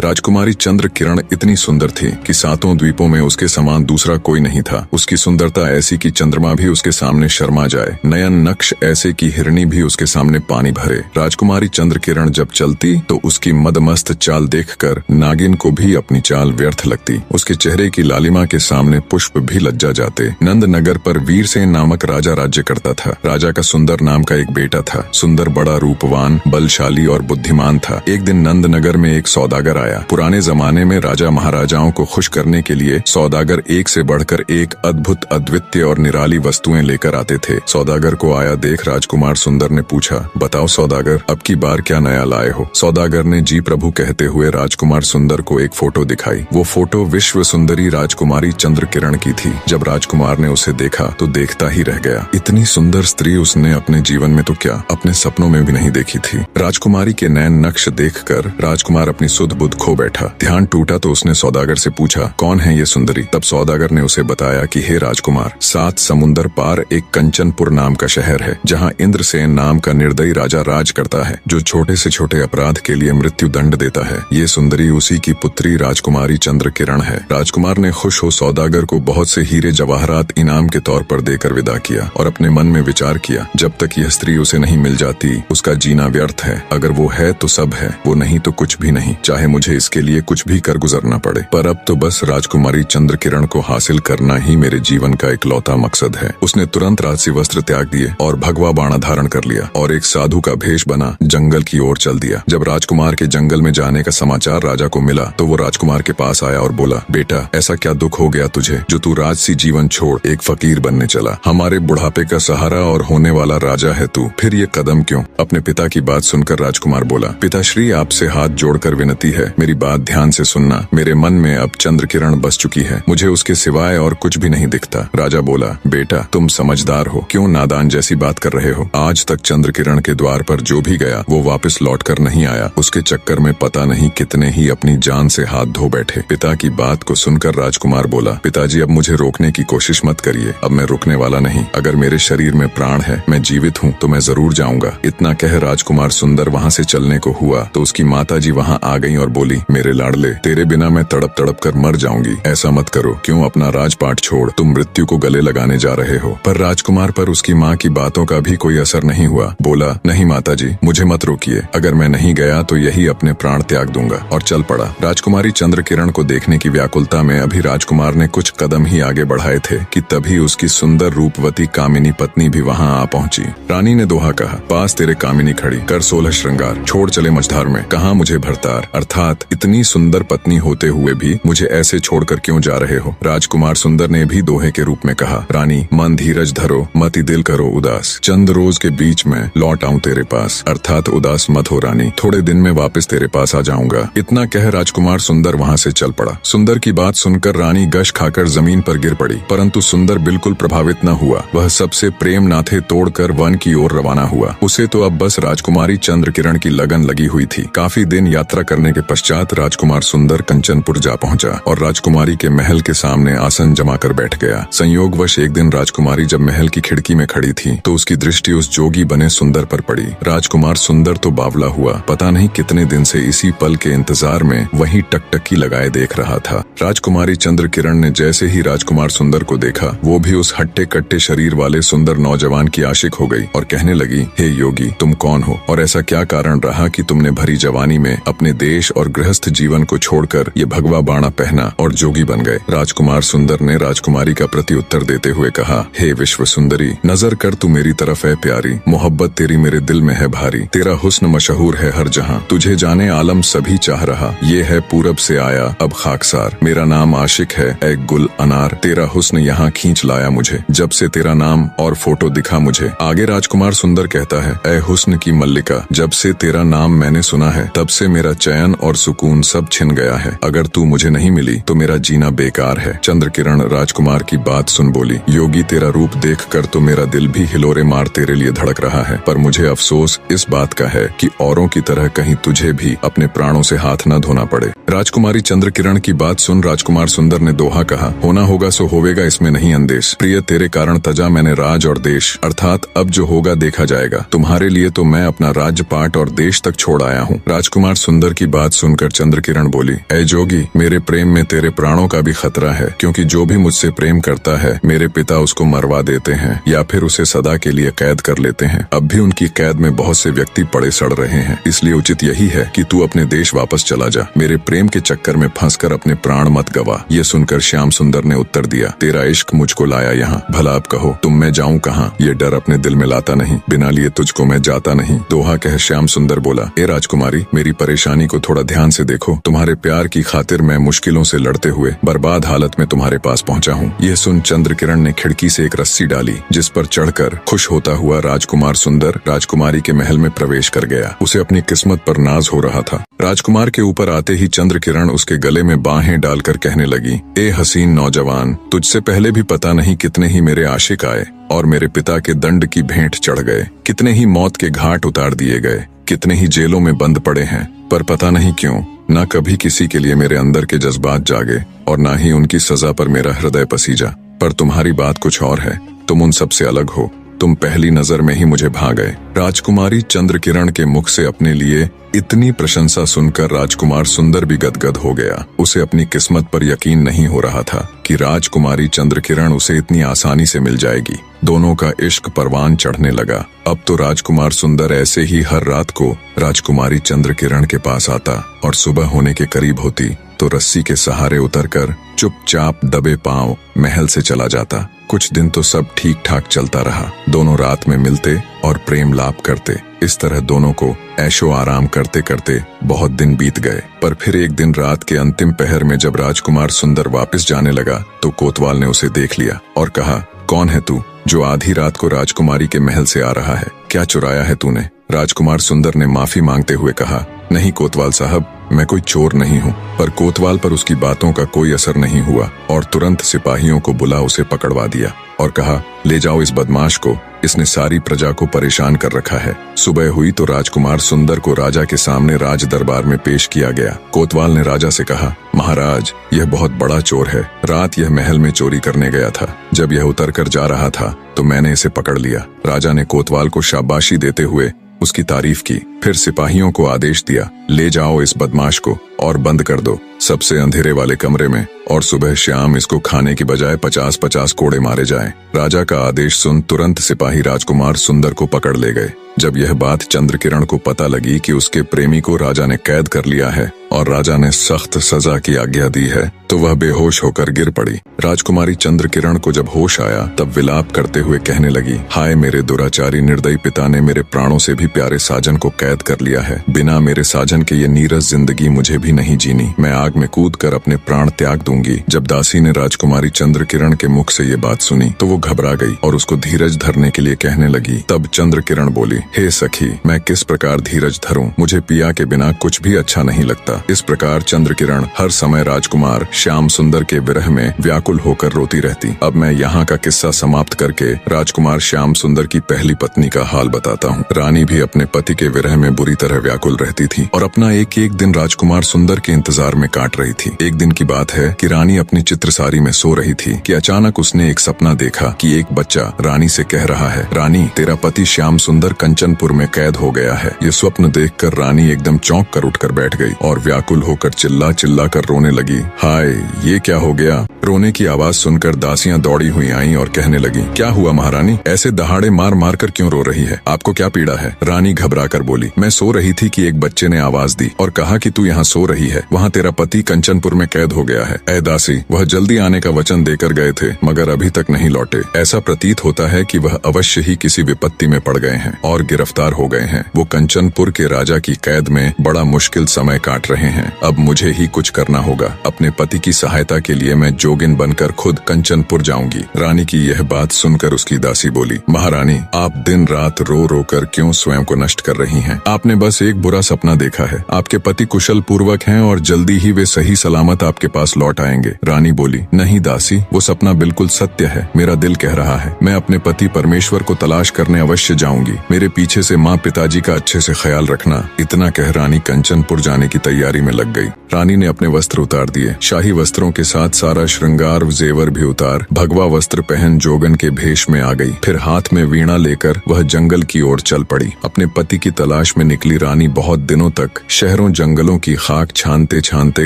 राजकुमारी चंद्र किरण इतनी सुंदर थी कि सातों द्वीपों में उसके समान दूसरा कोई नहीं था। उसकी सुंदरता ऐसी कि चंद्रमा भी उसके सामने शर्मा जाए, नयन नक्श ऐसे कि हिरणी भी उसके सामने पानी भरे। राजकुमारी चंद्र किरण जब चलती तो उसकी मदमस्त चाल देखकर नागिन को भी अपनी चाल व्यर्थ लगती। उसके चेहरे की लालिमा के सामने पुष्प भी लज्जा जाते। नंद नगर पर वीरसेन नामक राजा राज्य करता था। राजा का सुंदर नाम का एक बेटा था। सुंदर, बड़ा, रूपवान, बलशाली और बुद्धिमान था। एक दिन नंद नगर में एक सौदागर आया। पुराने जमाने में राजा महाराजाओं को खुश करने के लिए सौदागर एक से बढ़कर एक अद्भुत, अद्वितीय और निराली वस्तुएं लेकर आते थे। सौदागर को आया देख राजकुमार सुंदर ने पूछा, बताओ सौदागर, अब की बार क्या नया लाए हो? सौदागर ने जी प्रभु कहते हुए राजकुमार सुंदर को एक फोटो दिखाई। वो फोटो विश्व सुंदरी राजकुमारी चंद्र किरण की थी। जब राजकुमार ने उसे देखा तो देखता ही रह गया। इतनी सुंदर स्त्री उसने अपने जीवन में तो क्या, अपने सपनों में भी नहीं देखी थी। राजकुमारी के नैन नक्श देखकर राजकुमार अपनी सुध बुध खो बैठा। ध्यान टूटा तो उसने सौदागर से पूछा, कौन है ये सुंदरी? तब सौदागर ने उसे बताया कि हे राजकुमार, 7 समुंदर पार एक कंचनपुर नाम का शहर है, जहाँ इंद्रसेन नाम का निर्दयी राजा राज करता है, जो छोटे से छोटे अपराध के लिए मृत्यु दंड देता है। ये सुंदरी उसी की पुत्री राजकुमारी चंद्र किरण है। राजकुमार ने खुश हो सौदागर को बहुत से हीरे जवाहरात इनाम के तौर पर देकर विदा किया और अपने मन में विचार किया, जब तक यह स्त्री उसे नहीं मिल जाती उसका जीना व्यर्थ है। अगर वो है तो सब है, वो नहीं तो कुछ भी नहीं, चाहे मुझे इसके लिए कुछ भी कर गुजरना पड़े। पर अब तो बस राजकुमारी चंद्र किरण को हासिल करना ही मेरे जीवन का इकलौता मकसद है। उसने तुरंत राजसी वस्त्र त्याग दिए और भगवा बाणा धारण कर लिया और एक साधु का भेष बना जंगल की ओर चल दिया। जब राजकुमार के जंगल में जाने का समाचार राजा को मिला तो वो राजकुमार के पास आया और बोला, बेटा, ऐसा क्या दुख हो गया तुझे जो तू राजसी जीवन छोड़ एक फकीर बनने चला? हमारे बुढ़ापे का सहारा और होने वाला राजा है तू, फिर ये कदम क्यों? अपने पिता की बात सुनकर राजकुमार बोला, पिताश्री, आपसे हाथ जोड़कर विनती है, मेरी बात ध्यान से सुनना। मेरे मन में अब चंद्र किरण बस चुकी है, मुझे उसके सिवाय और कुछ भी नहीं दिखता। राजा बोला, बेटा, तुम समझदार हो, क्यों नादान जैसी बात कर रहे हो? आज तक चंद्र किरण के द्वार पर जो भी गया वो वापस लौट कर नहीं आया। उसके चक्कर में पता नहीं कितने ही अपनी जान से हाथ धो बैठे। पिता की बात को सुनकर राजकुमार बोला, पिताजी, अब मुझे रोकने की कोशिश मत करिए, अब मैं रुकने वाला नहीं। अगर मेरे शरीर में प्राण है, मैं जीवित हूँ, तो मैं जरूर जाऊंगा। इतना कह राजकुमार सुंदर वहाँ से चलने को हुआ तो उसकी माताजी वहाँ आ गई और बोली, मेरे लाडले, तेरे बिना मैं तड़प तड़प कर मर जाऊंगी। ऐसा मत करो, क्यों अपना राजपाट छोड़ तुम मृत्यु को गले लगाने जा रहे हो? पर राजकुमार पर उसकी माँ की बातों का भी कोई असर नहीं हुआ। बोला, नहीं माताजी, मुझे मत रोकिए, अगर मैं नहीं गया तो यही अपने प्राण त्याग दूंगा, और चल पड़ा। राजकुमारी चंद्र किरण को देखने की व्याकुलता में अभी राजकुमार ने कुछ कदम ही आगे बढ़ाए थे कि तभी उसकी सुंदर रूपवती कामिनी पत्नी भी वहाँ आ पहुंची। रानी ने दोहा कहा, पास तेरे कामिनी खड़ी, कर 16 श्रृंगार, छोड़ चले मझधार में, कहाँ मुझे भरतार। अर्थात इतनी सुंदर पत्नी होते हुए भी मुझे ऐसे छोड़कर क्यों जा रहे हो? राजकुमार सुंदर ने भी दोहे के रूप में कहा, रानी, मन धीरज धरो, मति दिल करो उदास, चंद रोज के बीच में लौट आऊं तेरे पास। अर्थात उदास मत हो रानी, थोड़े दिन में वापस तेरे पास आ जाऊंगा। इतना कह राजकुमार सुंदर वहाँ से चल पड़ा। सुंदर की बात सुनकर रानी गश खाकर जमीन पर गिर पड़ी, परंतु सुंदर बिल्कुल प्रभावित न हुआ। वह सबसे प्रेम नाथे तोड़कर वन की ओर रवाना हुआ। उसे तो अब बस राजकुमारी चंद्र किरण की लगन लगी हुई थी। काफी दिन यात्रा करने के पश्चात राजकुमार सुंदर कंचनपुर जा पहुंचा और राजकुमारी के महल के सामने आसन जमा कर बैठ गया। संयोगवश एक दिन राजकुमारी जब महल की खिड़की में खड़ी थी तो उसकी दृष्टि उस जोगी बने सुंदर पर पड़ी। राजकुमार सुंदर तो बावला हुआ, पता नहीं कितने दिन से इसी पल के इंतजार में वहीं टकटकी लगाए देख रहा था। राजकुमारी चंद्र किरण ने जैसे ही राजकुमार सुंदर को देखा, वो भी उस हट्टे कट्टे शरीर वाले सुंदर नौजवान की आशिक हो गई और कहने लगी, हे योगी, तुम कौन हो और ऐसा क्या कारण रहा कि तुमने भरी जवानी में अपने देश और गृहस्थ जीवन को छोड़कर ये भगवा बाणा पहना और जोगी बन गए? राजकुमार सुंदर ने राजकुमारी का प्रत्युत्तर देते हुए कहा, हे विश्व सुंदरी, नजर कर तू मेरी तरफ है प्यारी, मोहब्बत तेरी मेरे दिल में है भारी, तेरा हुस्न मशहूर है हर जहां, तुझे जाने आलम सभी चाह रहा, ये है पूरब से आया अब खाकसार, मेरा नाम आशिक है ए गुल अनार, तेरा हुस्न यहाँ खींच लाया मुझे, जब से तेरा नाम और फोटो दिखा मुझे। आगे राजकुमार सुंदर कहता है, ए हुस्न की मल्लिका, जब से तेरा नाम मैंने सुना है तब से मेरा चैन और सुकून सब छिन गया है, अगर तू मुझे नहीं मिली तो मेरा जीना बेकार है। चंद्र किरण राजकुमार की बात सुन बोली, योगी, तेरा रूप देखकर तो मेरा दिल भी हिलोरे मार तेरे लिए धड़क रहा है, पर मुझे अफसोस इस बात का है कि औरों की तरह कहीं तुझे भी अपने प्राणों से हाथ न धोना पड़े। राजकुमारी चंद्र किरण की बात सुन राजकुमार सुंदर ने दोहा कहा, होना होगा सो होवेगा, इसमें नहीं अंदेश। प्रिय, तेरे कारण तजा मैंने राज और देश, अर्थात अब जो होगा देखा जाएगा। तुम्हारे लिए तो मैं अपना राज्य पाट और देश तक छोड़ आया हूँ। राजकुमार सुंदर की बात सुन सुनकर चंद्रकिरण बोली, ऐ जोगी, मेरे प्रेम में तेरे प्राणों का भी खतरा है, क्योंकि जो भी मुझसे प्रेम करता है मेरे पिता उसको मरवा देते हैं या फिर उसे सदा के लिए कैद कर लेते हैं। अब भी उनकी कैद में बहुत से व्यक्ति पड़े सड़ रहे हैं, इसलिए उचित यही है कि तू अपने देश वापस चला जा। मेरे प्रेम के चक्कर में फंसकर अपने प्राण मत गवा। ये सुनकर श्याम सुंदर ने उत्तर दिया, तेरा इश्क मुझको लाया यहाँ, भला अब कहो तुम मैं जाऊँ कहाँ? ये डर अपने दिल में लाता नहीं, बिना लिए तुझको मैं जाता नहीं। दोहा कह श्याम सुंदर बोला, ए राजकुमारी, मेरी परेशानी को थोड़ा ध्यान से देखो। तुम्हारे प्यार की खातिर मैं मुश्किलों से लड़ते हुए बर्बाद हालत में तुम्हारे पास पहुंचा हूँ। यह सुन चंद्रकिरण ने खिड़की से एक रस्सी डाली, जिस पर चढ़कर खुश होता हुआ राजकुमार सुंदर राजकुमारी के महल में प्रवेश कर गया। उसे अपनी किस्मत पर नाज हो रहा था। राजकुमार के ऊपर आते ही चंद्रकिरण उसके गले में बाहें डालकर कहने लगी, ए हसीन नौजवान, तुझसे पहले भी पता नहीं कितने ही मेरे आशिक आए और मेरे पिता के दंड की भेंट चढ़ गए, कितने ही मौत के घाट उतार दिए गए, कितने ही जेलों में बंद पड़े हैं, पर पता नहीं क्यों न कभी किसी के लिए मेरे अंदर के जज्बात जागे और न ही उनकी सजा पर मेरा हृदय पसीजा। पर तुम्हारी बात कुछ और है, तुम उन सब से अलग हो, तुम पहली नजर में ही मुझे भा गए। राजकुमारी चंद्रकिरण के मुख से अपने लिए इतनी प्रशंसा सुनकर राजकुमार सुंदर भी गदगद हो गया। उसे अपनी किस्मत पर यकीन नहीं हो रहा था कि राजकुमारी चंद्रकिरण उसे इतनी आसानी से मिल जाएगी। दोनों का इश्क परवान चढ़ने लगा। अब तो राजकुमार सुंदर ऐसे ही हर रात को राजकुमारी चंद्रकिरण के पास आता और सुबह होने के करीब होती तो रस्सी के सहारे उतरकर चुपचाप दबे पांव महल से चला जाता। कुछ दिन तो सब ठीक ठाक चलता रहा। दोनों रात में मिलते और प्रेम लाप करते। इस तरह दोनों को ऐशो आराम करते करते बहुत दिन बीत गए। पर फिर एक दिन रात के अंतिम पहर में जब राजकुमार सुंदर वापस जाने लगा तो कोतवाल ने उसे देख लिया और कहा, कौन है तू जो आधी रात को राजकुमारी के महल से आ रहा है? क्या चुराया है तूने? राजकुमार सुंदर ने माफी मांगते हुए कहा, नहीं कोतवाल साहब, मैं कोई चोर नहीं हूँ। पर कोतवाल पर उसकी बातों का कोई असर नहीं हुआ और तुरंत सिपाहियों को बुला उसे पकड़वा दिया और कहा, ले जाओ इस बदमाश को, इसने सारी प्रजा को परेशान कर रखा है। सुबह हुई तो राजकुमार सुंदर को राजा के सामने राज दरबार में पेश किया गया। कोतवाल ने राजा से कहा, महाराज, यह बहुत बड़ा चोर है। रात यह महल में चोरी करने गया था। जब यह उतर कर जा रहा था तो मैंने इसे पकड़ लिया। राजा ने कोतवाल को शाबाशी देते हुए उसकी तारीफ की। फिर सिपाहियों को आदेश दिया, ले जाओ इस बदमाश को और बंद कर दो सबसे अंधेरे वाले कमरे में, और सुबह शाम इसको खाने की बजाय 50-50 कोड़े मारे जाएं। राजा का आदेश सुन तुरंत सिपाही राजकुमार सुंदर को पकड़ ले गए। जब यह बात चंद्रकिरण को पता लगी कि उसके प्रेमी को राजा ने कैद कर लिया है और राजा ने सख्त सजा की आज्ञा दी है तो वह बेहोश होकर गिर पड़ी। राजकुमारी चंद्रकिरण को जब होश आया तब विलाप करते हुए कहने लगी, हाय मेरे दुराचारी निर्दयी पिता ने मेरे प्राणों से भी प्यारे साजन को कैद कर लिया है। बिना मेरे साजन के ये नीरस जिंदगी मुझे भी नहीं जीनी। मैं आग में कूद कर अपने प्राण त्याग दूंगी। जब दासी ने राजकुमारी चंद्रकिरण के मुख से ये बात सुनी तो वो घबरा गई और उसको धीरज धरने के लिए कहने लगी। तब चंद्रकिरण बोली, हे सखी, मैं किस प्रकार धीरज धरूं? मुझे पिया के बिना कुछ भी अच्छा नहीं लगता। इस प्रकार चंद्रकिरण हर समय राजकुमार श्याम सुंदर के विरह में व्याकुल होकर रोती रहती। अब मैं यहाँ का किस्सा समाप्त करके राजकुमार श्याम सुंदर की पहली पत्नी का हाल बताता हूँ। रानी भी अपने पति के विरह में बुरी तरह व्याकुल रहती थी और अपना एक एक दिन राजकुमार सुंदर के इंतजार में काट रही थी। एक दिन की बात है कि रानी अपनी चित्रसारी में सो रही थी कि अचानक उसने एक सपना देखा कि एक बच्चा रानी से कह रहा है, रानी, तेरा पति श्याम सुंदर कंचनपुर में कैद हो गया है। ये स्वप्न देखकर रानी एकदम चौंक कर उठकर बैठ गई और व्याकुल होकर चिल्ला चिल्ला कर रोने लगी। हाय, ये क्या हो गया? रोने की आवाज सुनकर दासियां दौड़ी हुई आईं और कहने लगी, क्या हुआ महारानी? ऐसे दहाड़े मार मार कर क्यों रो रही है? आपको क्या पीड़ा है? रानी घबरा कर बोली, मैं सो रही थी कि एक बच्चे ने आवाज दी और कहा कि तू यहाँ सो रही है, वहाँ तेरा पति कंचनपुर में कैद हो गया है। ऐ दासी, वह जल्दी आने का वचन देकर गए थे मगर अभी तक नहीं लौटे। ऐसा प्रतीत होता है कि वह अवश्य ही किसी विपत्ति में पड़ गए हैं और गिरफ्तार हो गए हैं। वो कंचनपुर के राजा की कैद में बड़ा मुश्किल समय काट रहे हैं। अब मुझे ही कुछ करना होगा। अपने पति की सहायता के लिए मैं जोगिन बनकर खुद कंचनपुर जाऊंगी। रानी की यह बात सुनकर उसकी दासी बोली, महारानी, आप दिन रात रो रो कर क्यों स्वयं को नष्ट कर रही हैं? आपने बस एक बुरा सपना देखा है। आपके पति कुशल पूर्वक हैं और जल्दी ही वे सही सलामत आपके पास लौट आएंगे। रानी बोली, नहीं दासी, वो सपना बिल्कुल सत्य है। मेरा दिल कह रहा है मैं अपने पति परमेश्वर को तलाश करने अवश्य जाऊंगी। मेरे पीछे से माँ पिताजी का अच्छे से ख्याल रखना। इतना कह रानी कंचनपुर जाने की तैयारी में लग गई। रानी ने अपने वस्त्र उतार दिए, शाही वस्त्रों के साथ सारा श्रृंगार जेवर भी उतार भगवा वस्त्र पहन जोगन के भेष में आ गई। फिर हाथ में वीणा लेकर वह जंगल की ओर चल पड़ी। अपने पति की तलाश में निकली रानी बहुत दिनों तक शहरों जंगलों की खाक छानते छानते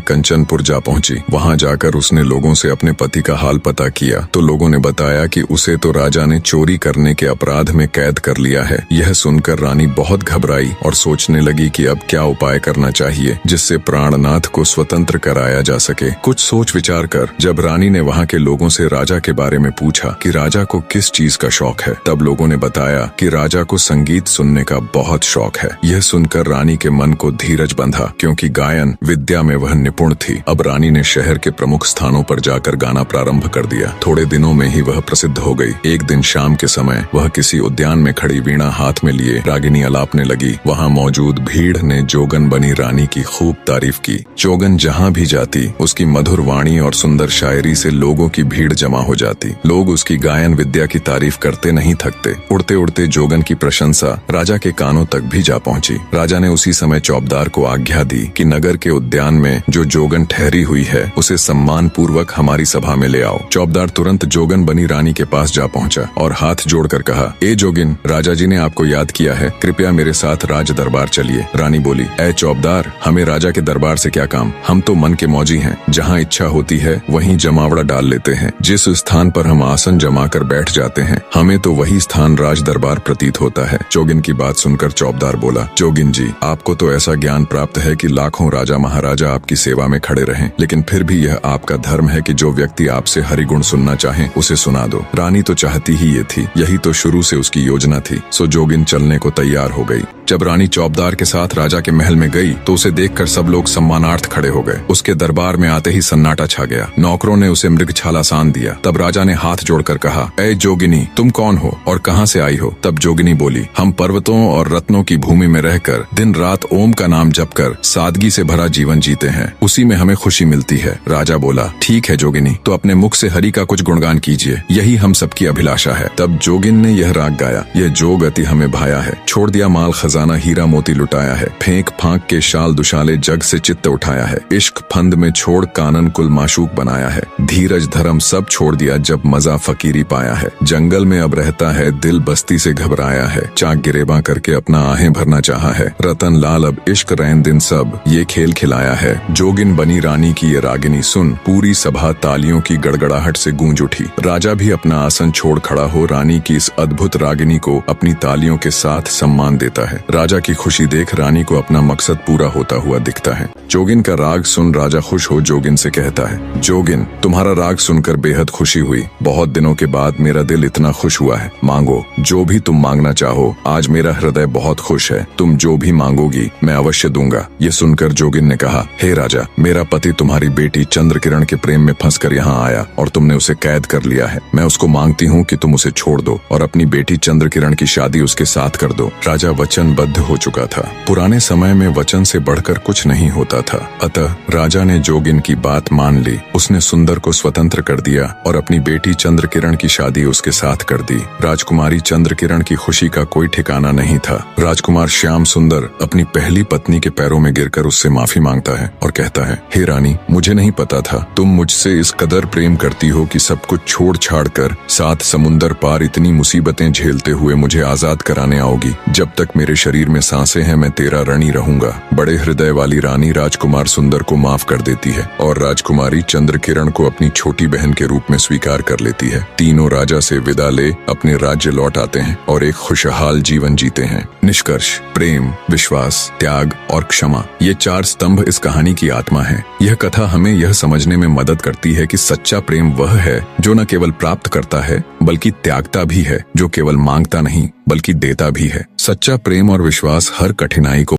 कंचनपुर जा पहुंची। वहां जाकर उसने लोगों से अपने पति का हाल पता किया तो लोगों ने बताया कि उसे तो राजा ने चोरी करने के अपराध में कैद कर लिया है। यह सुनकर रानी बहुत घबराई और सोचने लगी कि अब क्या उपाय करना चाहिए जिससे प्राणनाथ को स्वतंत्र कराया जा सके। कुछ सोच विचार कर जब रानी ने वहाँ के लोगों से राजा के बारे में पूछा कि राजा को किस चीज का शौक है, तब लोगों ने बताया कि राजा को संगीत सुनने का बहुत शौक है। यह सुनकर रानी के मन को धीरज बंधा, क्योंकि गायन विद्या में वह निपुण थी। अब रानी ने शहर के प्रमुख स्थानों पर जाकर गाना प्रारंभ कर दिया। थोड़े दिनों में ही वह प्रसिद्ध हो गई। एक दिन शाम के समय वह किसी उद्यान में खड़ी वीणा हाथ में लिए रागिनी अलापने लगी। वहाँ मौजूद भीड़ ने जोगन बनी रानी की खूब तारीफ की। जोगन जहाँ भी जाती उसकी मधुर वाणी और सुंदर शायरी से लोगों की भीड़ जमा हो जाती। लोग उसकी गायन विद्या की तारीफ करते नहीं थकते। उड़ते उड़ते जोगन की प्रशंसा राजा के कानों तक भी जा पहुंची। राजा ने उसी समय चौबदार को आज्ञा दी कि नगर के उद्यान में जो जोगन ठहरी हुई है उसे सम्मान पूर्वक हमारी सभा में ले आओ। चौबदार तुरंत जोगन बनी रानी के पास जा पहुंचा और हाथ जोड़कर कहा, ए जोगिन, राजा जी ने आपको याद किया है, कृपया मेरे साथ राज दरबार चलिए। रानी बोली, ए चौबदार, हमें राजा के दरबार से क्या काम, हम तो मन के मौजी हैं। जहाँ इच्छा होती है वहीं जमावड़ा डाल लेते हैं। जिस स्थान पर हम आसन जमा कर बैठ जाते हैं हमें तो वही स्थान राज दरबार प्रतीत होता है। जोगिन की बात सुनकर चौबदार बोला, जोगिन जी, आपको तो ऐसा ज्ञान प्राप्त है कि लाखों राजा महाराजा आपकी सेवा में खड़े रहें, लेकिन फिर भी यह आपका धर्म है कि जो व्यक्ति आपसे हरिगुण सुनना चाहे उसे सुना दो। रानी तो चाहती ही ये थी, यही तो शुरू से उसकी योजना थी। सो जोगिन चलने को तैयार हो गई। जब रानी चौबदार के साथ राजा के महल में गई तो उसे देखकर सब लोग सम्मानार्थ खड़े हो गए। उसके दरबार में आते ही सन्नाटा छा गया। नौकरों ने उसे मृगछाला सान दिया। तब राजा ने हाथ जोड़कर कहा, ए जोगिनी, तुम कौन हो और कहाँ से आई हो? तब जोगिनी बोली, हम पर्वतों और रत्नों की भूमि में रहकर दिन रात ओम का नाम जपकर सादगी से भरा जीवन जीते हैं, उसी में हमें खुशी मिलती है। राजा बोला, ठीक है जोगिनी, तो अपने मुख से हरि का कुछ गुणगान कीजिए, यही हम सबकी अभिलाषा है। तब जोगिन ने यह राग गाया, यह जोग अति हमें भाया है, छोड़ दिया माल खजाना हीरा मोती लुटाया है, फेंक फांक के शाल दुशाले जग से चित्त उठाया है, इश्क फंद में छोड़ कानन कुल माशूक बनाया है, धीरज धर्म सब छोड़ दिया जब मजा फकीरी पाया है, जंगल में अब रहता है दिल बस्ती से घबराया है, चाक गिरेबा करके अपना आहें भरना चाहा है, रतन लाल अब इश्क रैन दिन सब ये खेल खिलाया है। जोगिन बनी रानी की ये रागिनी सुन पूरी सभा तालियों की गड़गड़ाहट से गूंज उठी। राजा भी अपना आसन छोड़ खड़ा हो रानी की इस अद्भुत रागिनी को अपनी तालियों के साथ सम्मान देता है। राजा की खुशी देख रानी को अपना मकसद पूरा होता हुआ दिखता है। जोगिन का राग सुन राजा खुश हो जोगिन से कहता है, जोगिन, तुम्हारा राग सुनकर बेहद खुशी हुई। बहुत दिनों के बाद मेरा दिल इतना खुश हुआ है। मांगो जो भी तुम मांगना चाहो, आज मेरा हृदय बहुत खुश है। तुम जो भी मांगोगी मैं अवश्य दूंगा। ये सुनकर जोगिन ने कहा, हे राजा, मेरा पति तुम्हारी बेटी चंद्रकिरण के प्रेम में फंसकर यहाँ आया और तुमने उसे कैद कर लिया है। मैं उसको मांगती हूँ कि तुम उसे छोड़ दो और अपनी बेटी चंद्रकिरण की शादी उसके साथ कर दो। राजा वचनबद्ध हो चुका था। पुराने समय में वचन से बढ़कर कुछ नहीं होता था। अतः राजा ने जोगिन की बात मान ली। उसने सुंदर को स्वतंत्र कर दिया और अपनी बेटी चंद्रकिरण की शादी उसके साथ कर दी। राजकुमारी चंद्रकिरण की खुशी का कोई ठिकाना नहीं था। राजकुमार श्याम सुंदर अपनी पहली पत्नी के पैरों में गिरकर उससे माफी मांगता है और कहता है, हे रानी, मुझे नहीं पता था तुम मुझसे इस कदर प्रेम करती हो कि सब कुछ छोड़ छाड़ कर 7 समुंदर पार इतनी मुसीबतें झेलते हुए मुझे आजाद कराने आओगी। जब तक मेरे शरीर में सांसें हैं मैं तेरा ऋणी रहूंगा। बड़े हृदय वाली रानी राजकुमार सुंदर को माफ कर देती है और राजकुमारी चंद्रकिरण को अपनी छोटी बहन के रूप में स्वीकार कर लेती है। तीनों राजा से विदा ले अपने राज्य लौट आते हैं और एक खुशहाल जीवन जीते हैं। निष्कर्ष, प्रेम, विश्वास, त्याग और क्षमा, ये 4 स्तंभ इस कहानी की आत्मा है। यह कथा हमें यह समझने में मदद करती है कि सच्चा प्रेम वह है जो न केवल प्राप्त करता है बल्कि त्यागता भी है, जो केवल मांगता नहीं बल्कि देता भी है। सच्चा प्रेम और विश्वास हर कठिनाई को